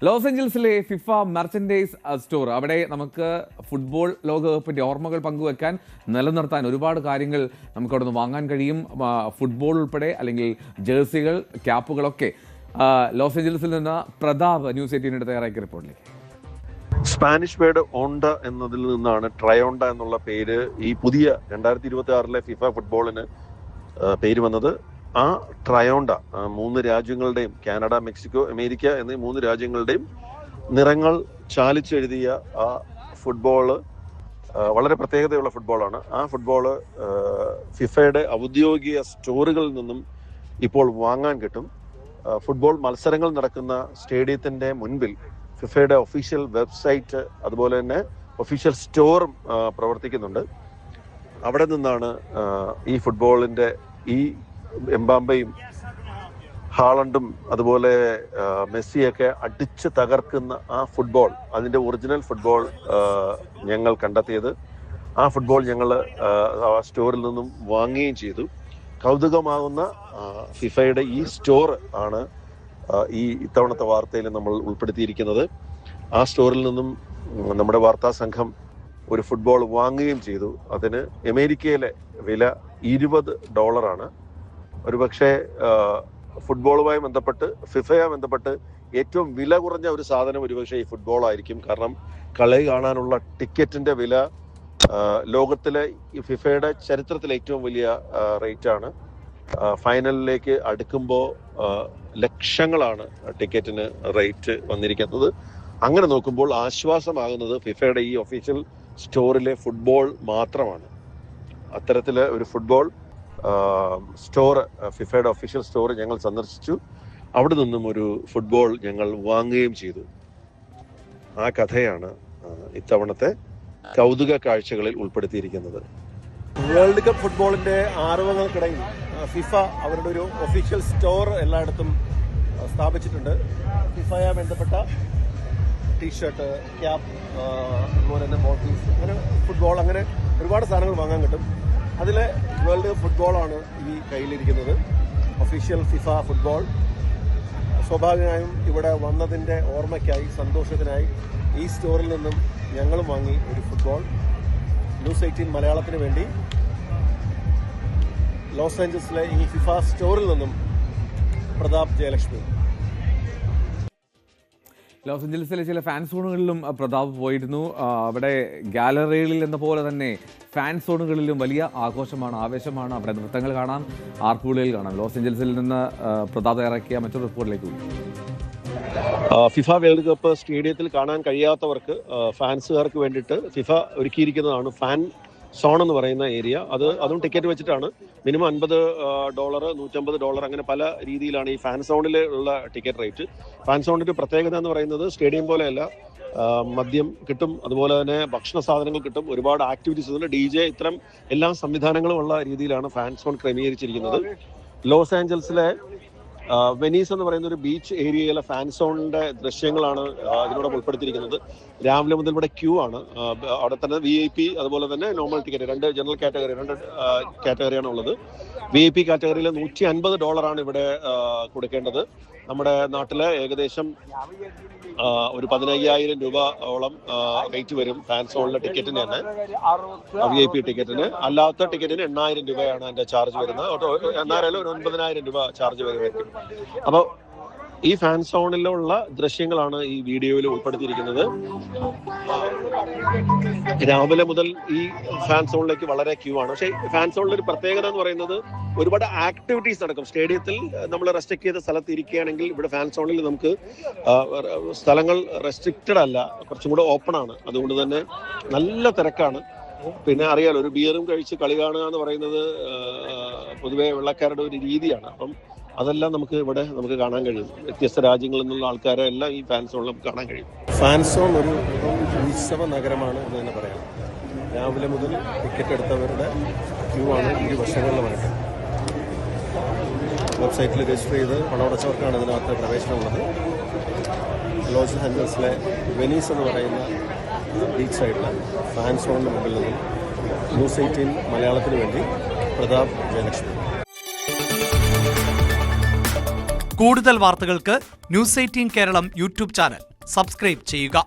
Loss ഏഞ്ചൽസിലെ FIFA merchandise store, അവിടെ നമുക്ക് football ലോകകപ്പിൻ്റെ ഓർമ്മകൾ പങ്കുവെക്കാൻ, നിലനിർത്താൻ ഒരുപാട് കാര്യങ്ങൾ നമുക്ക് അവിടെ നിന്ന് വാങ്ങാൻ കഴിയും. ഫുട്ബോൾ ഉൾപ്പെടെ, അല്ലെങ്കിൽ ജേഴ്സികൾ, ക്യാപ്പുകളൊക്കെ. ലോസ് ഏഞ്ചൽസിൽ നിന്ന് പ്രതാപ് ന്യൂസ് 18 തയ്യാറാക്കിയ റിപ്പോർട്ടിലേക്ക്. സ്പാനിഷ് വേർഡ് ഓണ്ട എന്നതിൽ നിന്നാണ് ട്രയോണ്ട എന്നുള്ള പേര് ഈ പുതിയ 2026 ഫിഫ ഫുട്ബോളിന് പേര് വന്നത്. ആ ട്രയോണ്ട 3 രാജ്യങ്ങളുടെയും, കാനഡ, മെക്സിക്കോ, അമേരിക്ക എന്നീ 3 രാജ്യങ്ങളുടെയും നിറങ്ങൾ ചാലിച്ചെഴുതിയ ആ ഫുട്ബോള് വളരെ പ്രത്യേകതയുള്ള ഫുട്ബോളാണ്. ആ ഫുട്ബോള് ഫിഫയുടെ ഔദ്യോഗിക സ്റ്റോറുകളിൽ നിന്നും ഇപ്പോൾ വാങ്ങാൻ കിട്ടും. ഫുട്ബോൾ മത്സരങ്ങൾ നടക്കുന്ന സ്റ്റേഡിയത്തിന്റെ മുൻപിൽ ഫിഫയുടെ ഒഫീഷ്യൽ വെബ്സൈറ്റ്, അതുപോലെ തന്നെ ഒഫീഷ്യൽ സ്റ്റോറും പ്രവർത്തിക്കുന്നുണ്ട്. അവിടെ നിന്നാണ് ഈ ഫുട്ബോളിന്റെ ഈ എംബാമ്പയും ഹാളണ്ടും അതുപോലെ മെസ്സിയൊക്കെ അടിച്ച് തകർക്കുന്ന ആ ഫുട്ബോൾ, അതിന്റെ ഒറിജിനൽ ഫുട്ബോൾ ഞങ്ങൾ കണ്ടെത്തിയത്. ആ ഫുട്ബോൾ ഞങ്ങൾ ആ സ്റ്റോറിൽ നിന്നും വാങ്ങുകയും ചെയ്തു. കൗതുകമാകുന്ന ഫിഫയുടെ ഈ സ്റ്റോർ ആണ് ഈ ഇത്തവണത്തെ വാർത്തയിൽ നമ്മൾ ഉൾപ്പെടുത്തിയിരിക്കുന്നത്. ആ സ്റ്റോറിൽ നിന്നും നമ്മുടെ വാർത്താ സംഘം ഒരു ഫുട്ബോൾ വാങ്ങുകയും ചെയ്തു. അതിന് അമേരിക്കയിലെ വില $20. ഒരുപക്ഷെ ഫുട്ബോളുമായി ബന്ധപ്പെട്ട്, ഫിഫയുമായി ബന്ധപ്പെട്ട് ഏറ്റവും വില കുറഞ്ഞ ഒരു സാധനം ഒരുപക്ഷെ ഈ ഫുട്ബോൾ ആയിരിക്കും. കാരണം കളി കാണാനുള്ള ടിക്കറ്റിന്റെ വില ലോകത്തിലെ ഫിഫയുടെ ചരിത്രത്തിലെ ഏറ്റവും വലിയ റേറ്റ് ആണ്. ഫൈനലിലേക്ക് അടുക്കുമ്പോൾ ലക്ഷങ്ങളാണ് ടിക്കറ്റിന് റേറ്റ് വന്നിരിക്കുന്നത്. അങ്ങനെ നോക്കുമ്പോൾ ആശ്വാസമാകുന്നത് ഫിഫയുടെ ഈ ഒഫീഷ്യൽ സ്റ്റോറിലെ ഫുട്ബോൾ മാത്രമാണ്. അത്തരത്തില് ഒരു ഫുട്ബോൾ സ്റ്റോർ, ഫിഫയുടെ ഒഫീഷ്യൽ സ്റ്റോർ ഞങ്ങൾ സന്ദർശിച്ചു. അവിടെ നിന്നും ഒരു ഫുട്ബോൾ ഞങ്ങൾ വാങ്ങുകയും ചെയ്തു. ആ കഥയാണ് ഇത്തവണത്തെ കൗതുക കാഴ്ചകളിൽ ഉൾപ്പെടുത്തിയിരിക്കുന്നത്. വേൾഡ് കപ്പ് ഫുട്ബോളിന്റെ ആരവങ്ങൾക്കിടയിൽ ഫിഫ അവരുടെ ഒരു ഒഫീഷ്യൽ സ്റ്റോർ എല്ലായിടത്തും സ്ഥാപിച്ചിട്ടുണ്ട്. ഫിഫയുമായി ബന്ധപ്പെട്ട ടീഷർട്ട്, ക്യാപ്പ്, അതുപോലെ തന്നെ ബോട്ടിൽസ്, അങ്ങനെ ഫുട്ബോൾ, അങ്ങനെ ഒരുപാട് സാധനങ്ങൾ വാങ്ങാൻ കിട്ടും. അതിലെ വേൾഡ് കപ്പ് ഫുട്ബോളാണ് ഈ കയ്യിലിരിക്കുന്നത്, ഒഫീഷ്യൽ ഫിഫ ഫുട്ബോൾ. സ്വാഭാവികമായും ഇവിടെ വന്നതിൻ്റെ ഓർമ്മയ്ക്കായി, സന്തോഷത്തിനായി ഈ സ്റ്റോറിൽ നിന്നും ഞങ്ങളും വാങ്ങി ഒരു ഫുട്ബോൾ. ന്യൂസ് 18 മലയാളത്തിന് വേണ്ടി ലോസ് ഏഞ്ചൽസിലെ ഈ ഫിഫ സ്റ്റോറിൽ നിന്നും പ്രതാപ് ജയലക്ഷ്മി. ലോസ് ഏഞ്ചൽസിലെ ചില ഫാൻ സോണുകളിലും പ്രതാപ് പോയിരുന്നു. അവിടെ ഗാലറികളിൽ എന്ന പോലെ തന്നെ ഫാൻ സോണുകളിലും വലിയ ആഘോഷമാണ്, ആവേശമാണ്. അവിടെ നൃത്തങ്ങൾ കാണാം, ആർപ്പുകളിൽ കാണാം. ലോസ് ഏഞ്ചൽസിൽ നിന്ന് പ്രതാപ് തയ്യാറാക്കിയ മറ്റൊരു റിപ്പോർട്ടിലേക്ക് പോയി. ഫിഫ വേൾഡ് കപ്പ് സ്റ്റേഡിയത്തിൽ കാണാൻ കഴിയാത്തവർക്ക്, ഫാൻസുകാർക്ക് വേണ്ടിയിട്ട് ഫിഫ ഒരുക്കിയിരിക്കുന്നതാണ് ഫാൻ സോൺ എന്ന് പറയുന്ന ഏരിയ. അതും ടിക്കറ്റ് വെച്ചിട്ടാണ്. മിനിമം $50, $150, അങ്ങനെ പല രീതിയിലാണ് ഈ ഫാൻ സോണിൽ ഉള്ള ടിക്കറ്റ് റേറ്റ്. ഫാൻ സോണിന്റെ പ്രത്യേകത എന്ന് പറയുന്നത് സ്റ്റേഡിയം പോലെയല്ല, മദ്യം കിട്ടും, അതുപോലെ തന്നെ ഭക്ഷണ സാധനങ്ങൾ കിട്ടും, ഒരുപാട് ആക്ടിവിറ്റീസ് ഉണ്ട്, DJ, ഇത്തരം എല്ലാ സംവിധാനങ്ങളും ഉള്ള രീതിയിലാണ് ഫാൻ സോൺ ക്രമീകരിച്ചിരിക്കുന്നത്. ലോസ് ആഞ്ചൽസിലെ വെനീസ് എന്ന് പറയുന്ന ഒരു ബീച്ച് ഏരിയയിലെ ഫാൻ സോണിന്റെ ദൃശ്യങ്ങളാണ് ഇതിനോടൊപ്പം ഉൾപ്പെടുത്തിയിരിക്കുന്നത്. രാവിലെ മുതൽ ഇവിടെ ക്യൂ ആണ്. അവിടെ തന്നെ VIP, അതുപോലെ തന്നെ നോർമൽ ടിക്കറ്റ്, 2 ജനറൽ കാറ്റഗറി, 2 കാറ്റഗറിയാണ് ഉള്ളത്. VIP കാറ്റഗറിയിൽ $150 ഇവിടെ കൊടുക്കേണ്ടത്. നമ്മുടെ നാട്ടിലെ ഏകദേശം ഒരു 15,000 രൂപയോളം റേറ്റ് വരും ഫാൻ സോണിലെ ടിക്കറ്റിന് തന്നെ. VIP ടിക്കറ്റിന്. അല്ലാത്ത ടിക്കറ്റിന് 8,000 രൂപയാണ് അതിന്റെ ചാർജ് വരുന്നത്. എന്നാലും ഒരു 9,000 രൂപ ചാർജ് വരുമായിരിക്കും. അപ്പോൾ ഈ ഫാൻ സോണിലുള്ള ദൃശ്യങ്ങളാണ് ഈ വീഡിയോയിൽ ഉൾപ്പെടുത്തിയിരിക്കുന്നത്. രാവിലെ മുതൽ ഈ ഫാൻ സോണിലേക്ക് വളരെ ക്യൂ ആണ്. പക്ഷേ ഫാൻ സോണിൽ ഒരു പ്രത്യേകത എന്ന് പറയുന്നത് ഒരുപാട് ആക്ടിവിറ്റീസ് നടക്കും. സ്റ്റേഡിയത്തിൽ നമ്മൾ റെസ്ട്രിക്ട് ചെയ്ത സ്ഥലത്ത് ഇരിക്കുകയാണെങ്കിൽ ഇവിടെ ഫാൻ സോണിൽ നമുക്ക് സ്ഥലങ്ങൾ റെസ്ട്രിക്റ്റഡ് അല്ല, കുറച്ചും കൂടെ ഓപ്പൺ ആണ്. അതുകൊണ്ട് തന്നെ നല്ല തിരക്കാണ്. പിന്നെ അറിയാലോ, ഒരു ബിയറും കഴിച്ച് കളി കാണുക എന്ന് പറയുന്നത് പൊതുവെ വെള്ളക്കാരുടെ ഒരു രീതിയാണ്. അപ്പം അതെല്ലാം നമുക്ക് ഇവിടെ കാണാൻ കഴിയും. വ്യത്യസ്ത രാജ്യങ്ങളിൽ നിന്നുള്ള ആൾക്കാരെ എല്ലാം ഈ ഫാൻ സോണിൽ നമുക്ക് കാണാൻ കഴിയും. ഫാൻ സോൺ ഒരു ഉത്സവ നഗരമാണ് എന്ന് തന്നെ പറയാം. രാവിലെ മുതൽ ടിക്കറ്റ് എടുത്തവരുടെ ക്യൂ ആണ് ഈ വർഷങ്ങളിലുമായിട്ട്. വെബ്സൈറ്റിൽ രജിസ്റ്റർ ചെയ്ത് പണമടച്ചവർക്കാണ് ഇതിനകത്ത് പ്രവേശനമുള്ളത്. ലോസ് ആഞ്ചൽസിലെ വെനീസ് എന്ന് പറയുന്ന ബീച്ച് സൈഡിലെ ഫാൻ സോണിന് മുമ്പിൽ നിന്നും ന്യൂസ് 18 മലയാളത്തിന് വേണ്ടി പ്രതാപ് ജയലക്ഷ്മി. കൂടുതൽ വാർത്തകൾക്ക് news 18 Keralam YouTube channel subscribe ചെയ്യുക.